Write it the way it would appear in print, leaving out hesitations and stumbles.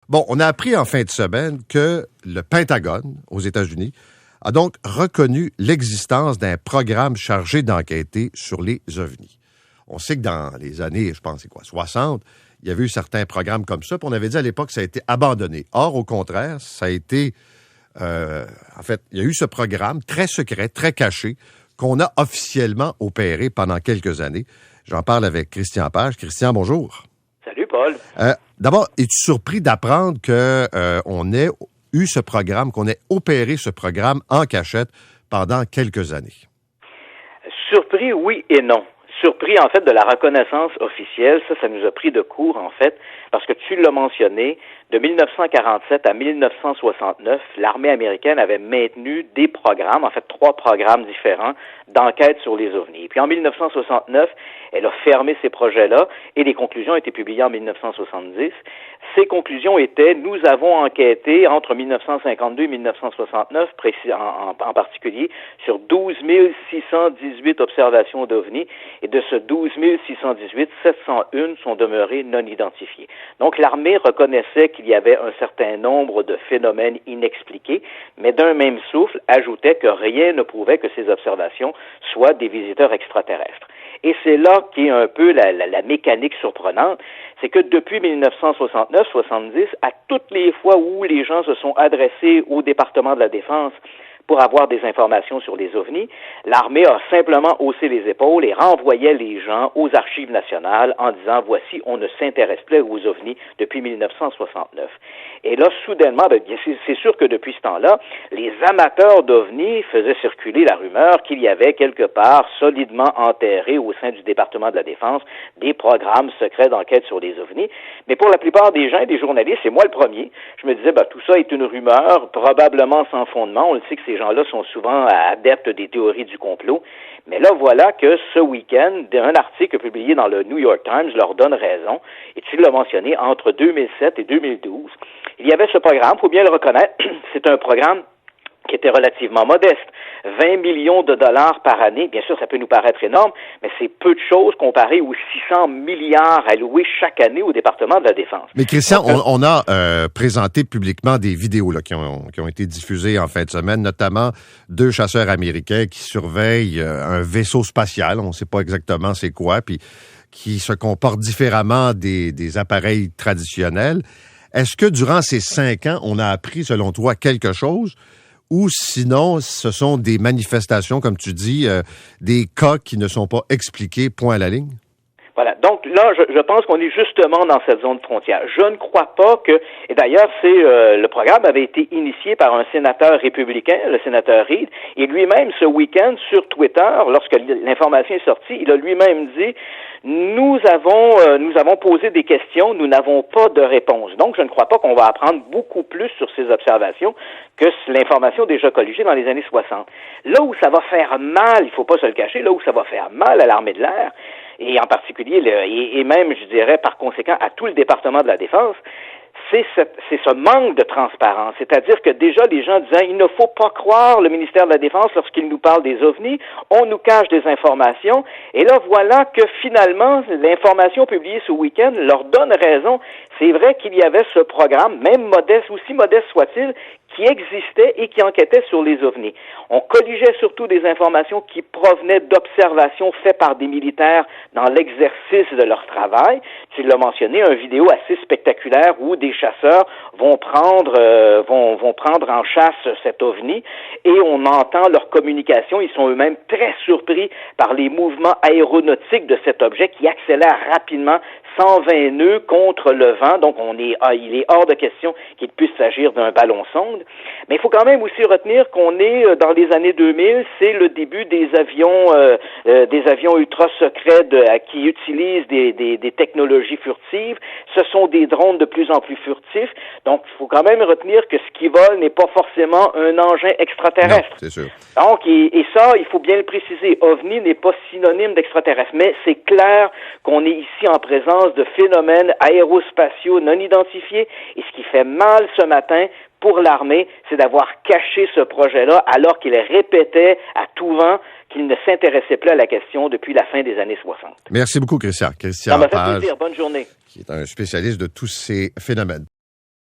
Bon, on a appris en fin de semaine que le Pentagone, aux États-Unis, a donc reconnu l'existence d'un programme chargé d'enquêter sur les ovnis. On sait que dans les années, je pense, 60, il y avait eu certains programmes comme ça, puis on avait dit à l'époque que ça a été abandonné. Or, au contraire, ça a été... en fait, il y a eu ce programme très secret, très caché, qu'on a officiellement opéré pendant quelques années. J'en parle avec Christian Page. Christian, bonjour. Salut, Paul. D'abord, es-tu surpris d'apprendre qu'on ait eu ce programme, qu'on ait opéré ce programme en cachette pendant quelques années? Surpris, oui et non. Surpris, en fait, de la reconnaissance officielle. Ça nous a pris de court, en fait, parce que tu l'as mentionné, de 1947 à 1969, l'armée américaine avait maintenu des programmes, en fait 3 programmes différents d'enquête sur les ovnis. Et puis en 1969, elle a fermé ces projets-là et les conclusions ont été publiées en 1970. Ces conclusions étaient, nous avons enquêté entre 1952 et 1969, en particulier, sur 12 618 observations d'ovnis, et de ce 12 618, 701 sont demeurées non identifiées. Donc l'armée reconnaissait qu'il y avait un certain nombre de phénomènes inexpliqués, mais d'un même souffle ajoutait que rien ne prouvait que ces observations soient des visiteurs extraterrestres. Et c'est là qu'est un peu la mécanique surprenante, c'est que depuis 1969-70, à toutes les fois où les gens se sont adressés au département de la Défense pour avoir des informations sur les ovnis, l'armée a simplement haussé les épaules et renvoyait les gens aux archives nationales en disant « Voici, on ne s'intéresse plus aux ovnis depuis 1969 ». Et là, soudainement, c'est sûr que depuis ce temps-là, les amateurs d'ovnis faisaient circuler la rumeur qu'il y avait quelque part solidement enterré au sein du département de la Défense des programmes secrets d'enquête sur les ovnis. Mais pour la plupart des gens et des journalistes, c'est moi le premier, je me disais, tout ça est une rumeur, probablement sans fondement. On le sait que ces gens-là sont souvent adeptes des théories du complot. Mais là, voilà que ce week-end, un article publié dans le New York Times leur donne raison. Et tu l'as mentionné, entre 2007 et 2012, il y avait ce programme, il faut bien le reconnaître, c'est un programme qui était relativement modeste. 20 millions de dollars par année, bien sûr, ça peut nous paraître énorme, mais c'est peu de choses comparé aux 600 milliards alloués chaque année au département de la Défense. Mais Christian, on a présenté publiquement des vidéos là, qui ont été diffusées en fin de semaine, notamment 2 chasseurs américains qui surveillent un vaisseau spatial, on ne sait pas exactement c'est quoi, puis qui se comporte différemment des appareils traditionnels. Est-ce que durant ces 5 ans, on a appris, selon toi, quelque chose? Ou sinon, ce sont des manifestations, comme tu dis, des cas qui ne sont pas expliqués, point à la ligne? Voilà. Donc là, je pense qu'on est justement dans cette zone de frontière. Je ne crois pas que, et d'ailleurs, le programme avait été initié par un sénateur républicain, le sénateur Reid, et lui-même, ce week-end, sur Twitter, lorsque l'information est sortie, il a lui-même dit nous avons posé des questions, nous n'avons pas de réponse. Donc, je ne crois pas qu'on va apprendre beaucoup plus sur ces observations que l'information déjà colligée dans les années 60. Là où ça va faire mal, il ne faut pas se le cacher, là où ça va faire mal à l'armée de l'air, et en particulier, et même, je dirais, par conséquent, à tout le département de la Défense, c'est ce manque de transparence. C'est-à-dire que déjà, les gens disaient, il ne faut pas croire le ministère de la Défense lorsqu'il nous parle des ovnis, on nous cache des informations, et là, voilà que finalement, l'information publiée ce week-end leur donne raison. C'est vrai qu'il y avait ce programme, même modeste, aussi modeste soit-il, qui existait et qui enquêtait sur les ovnis. On colligeait surtout des informations qui provenaient d'observations faites par des militaires dans l'exercice de leur travail. Tu l'as mentionné, une vidéo assez spectaculaire où des chasseurs vont prendre en chasse cet ovni et on entend leur communication. Ils sont eux-mêmes très surpris par les mouvements aéronautiques de cet objet qui accélère rapidement 120 nœuds contre le vent, donc il est hors de question qu'il puisse s'agir d'un ballon sonde. Mais il faut quand même aussi retenir qu'on est dans les années 2000, c'est le début des avions ultra secrets qui utilisent des technologies furtives. Ce sont des drones de plus en plus furtifs. Donc, il faut quand même retenir que ce qui vole n'est pas forcément un engin extraterrestre. Non, c'est sûr. Donc, et ça, il faut bien le préciser. OVNI n'est pas synonyme d'extraterrestre, mais c'est clair qu'on est ici en présence de phénomènes aérospatiaux non identifiés. Et ce qui fait mal ce matin pour l'armée, c'est d'avoir caché ce projet-là alors qu'il répétait à tout vent qu'il ne s'intéressait plus à la question depuis la fin des années 60. Merci beaucoup, Christian. Christian Ça m'a fait Page, plaisir. Bonne journée. Qui est un spécialiste de tous ces phénomènes.